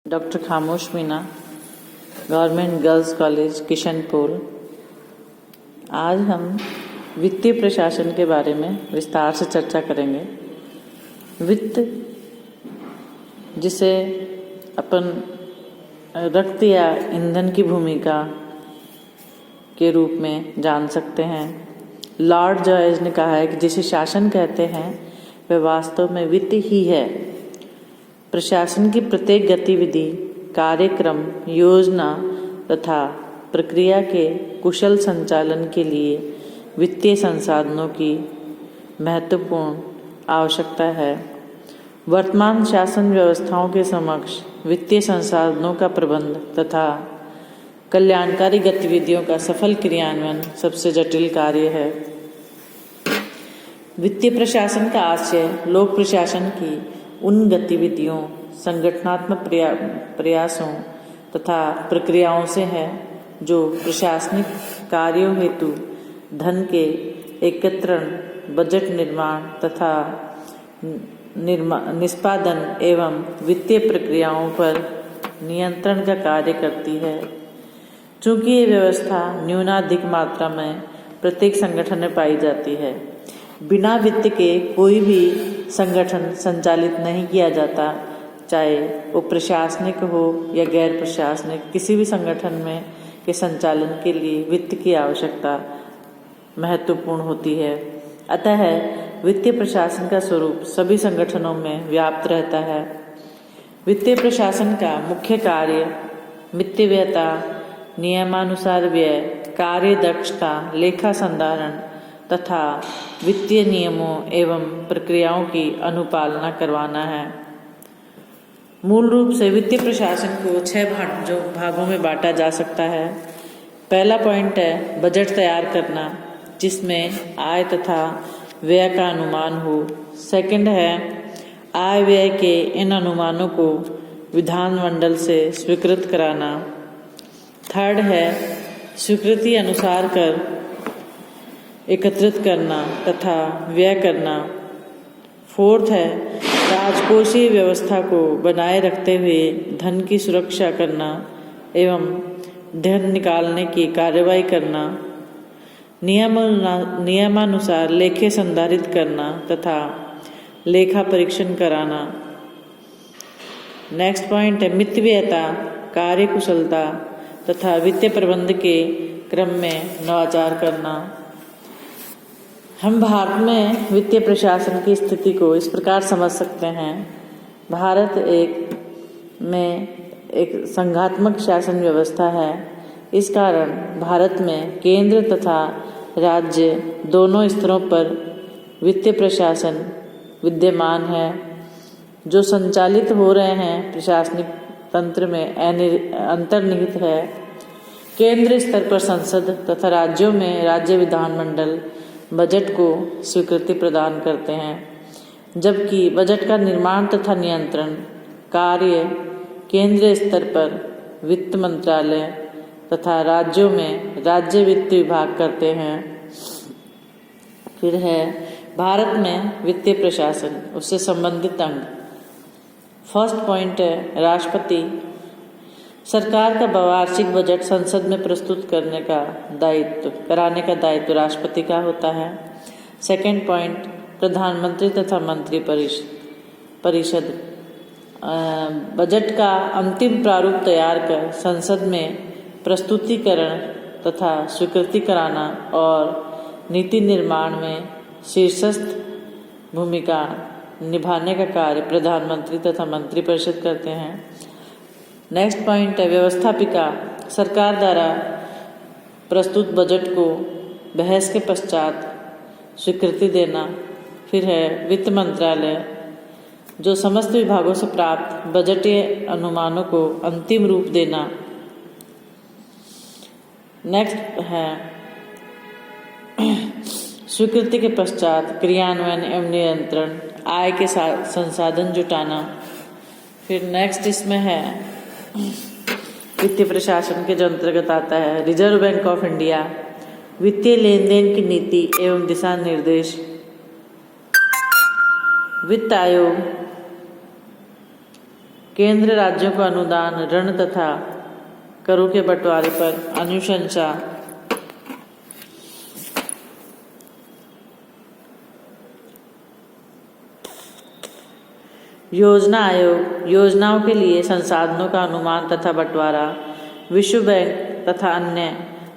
Doctor खामोश Meena, government girls college Kishanpur. आज हम वित्तीय प्रशासन के बारे में विस्तार से चर्चा करेंगे। वित्त, जिसे अपन रक्त या ईंधन की भूमिका के रूप में जान सकते हैं। लॉर्ड जॉर्ज ने कहा है कि जिसे शासन कहते हैं वह वास्तव में वित्त ही है। प्रशासन की प्रत्येक गतिविधि, कार्यक्रम, योजना तथा प्रक्रिया के कुशल संचालन के लिए वित्तीय संसाधनों की महत्वपूर्ण आवश्यकता है। वर्तमान शासन व्यवस्थाओं के समक्ष वित्तीय संसाधनों का प्रबंध तथा कल्याणकारी गतिविधियों का सफल क्रियान्वयन सबसे जटिल कार्य है। वित्तीय प्रशासन का आशय लोक प्रशासन की उन गतिविधियों, संगठनात्मक प्रयासों तथा प्रक्रियाओं से है जो प्रशासनिक कार्यों हेतु धन के एकत्रण, बजट निर्माण तथा निष्पादन एवं वित्तीय प्रक्रियाओं पर नियंत्रण का कार्य करती है। चूँकि ये व्यवस्था न्यूनाधिक मात्रा में प्रत्येक संगठन में पाई जाती है, बिना वित्त के कोई भी संगठन संचालित नहीं किया जाता, चाहे वो प्रशासनिक हो या गैर प्रशासनिक। किसी भी संगठन में के संचालन के लिए वित्त की आवश्यकता महत्वपूर्ण होती है। अतः वित्तीय प्रशासन का स्वरूप सभी संगठनों में व्याप्त रहता है। वित्तीय प्रशासन का मुख्य कार्य मितव्ययता, नियमानुसार व्यय, कार्य दक्षता, लेखा संधारण तथा वित्तीय नियमों एवं प्रक्रियाओं की अनुपालना करवाना है। मूल रूप से वित्तीय प्रशासन को 6 भागों में बांटा जा सकता है। पहला पॉइंट है बजट तैयार करना, जिसमें आय तथा व्यय का अनुमान हो। सेकंड है आय व्यय के इन अनुमानों को विधानमंडल से स्वीकृत कराना। थर्ड है स्वीकृति अनुसार कर एकत्रित करना तथा व्यय करना। फोर्थ है राजकोषीय व्यवस्था को बनाए रखते हुए धन की सुरक्षा करना एवं धन निकालने की कार्यवाही करना। नियमानुसार लेखे संधारित करना तथा लेखा परीक्षण कराना। नेक्स्ट पॉइंट है मितव्ययता, कार्य कुशलता तथा वित्तीय प्रबंध के क्रम में नवाचार करना। हम भारत में वित्तीय प्रशासन की स्थिति को इस प्रकार समझ सकते हैं। भारत एक संघात्मक शासन व्यवस्था है। इस कारण भारत में केंद्र तथा राज्य दोनों स्तरों पर वित्तीय प्रशासन विद्यमान है, जो संचालित हो रहे हैं प्रशासनिक तंत्र में अंतर्निहित है। केंद्र स्तर पर संसद तथा राज्यों में राज्य विधानमंडल बजट को स्वीकृति प्रदान करते हैं, जबकि बजट का निर्माण तथा नियंत्रण कार्य केंद्रीय स्तर पर वित्त मंत्रालय तथा राज्यों में राज्य वित्त विभाग करते हैं। फिर है भारत में वित्तीय प्रशासन, उससे संबंधित अंग। फर्स्ट पॉइंट है राष्ट्रपति। सरकार का वार्षिक बजट संसद में प्रस्तुत कराने का दायित्व राष्ट्रपति का होता है। सेकंड पॉइंट प्रधानमंत्री तथा मंत्री परिषद बजट का अंतिम प्रारूप तैयार कर संसद में प्रस्तुतिकरण तथा स्वीकृति कराना और नीति निर्माण में शीर्षस्थ भूमिका निभाने का कार्य प्रधानमंत्री तथा मंत्री परिषद करते हैं। नेक्स्ट पॉइंट है व्यवस्थापिका। सरकार द्वारा प्रस्तुत बजट को बहस के पश्चात स्वीकृति देना। फिर है वित्त मंत्रालय, जो समस्त विभागों से प्राप्त बजटीय अनुमानों को अंतिम रूप देना। नेक्स्ट है स्वीकृति के पश्चात क्रियान्वयन एवं नियंत्रण, आय के संसाधन जुटाना। फिर नेक्स्ट इसमें है वित्तीय प्रशासन के जो अंतर्गत आता है रिजर्व बैंक ऑफ इंडिया, वित्तीय लेन देन की नीति एवं दिशा निर्देश, वित्त आयोग, केंद्र राज्यों को अनुदान, ऋण तथा करों के बंटवारे पर अनुशंसा, योजना आयोग योजनाओं के लिए संसाधनों का अनुमान तथा बंटवारा, विश्व बैंक तथा अन्य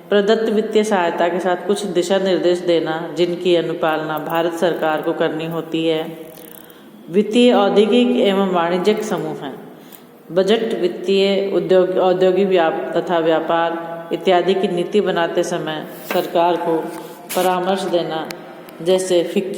प्रदत्त वित्तीय सहायता के साथ कुछ दिशा निर्देश देना जिनकी अनुपालना भारत सरकार को करनी होती है। वित्तीय, औद्योगिक एवं वाणिज्यिक समूह हैं। बजट वित्तीय, औद्योगिक तथा व्यापार इत्यादि की नीति बनाते समय सरकार को परामर्श देना, जैसे फिक्की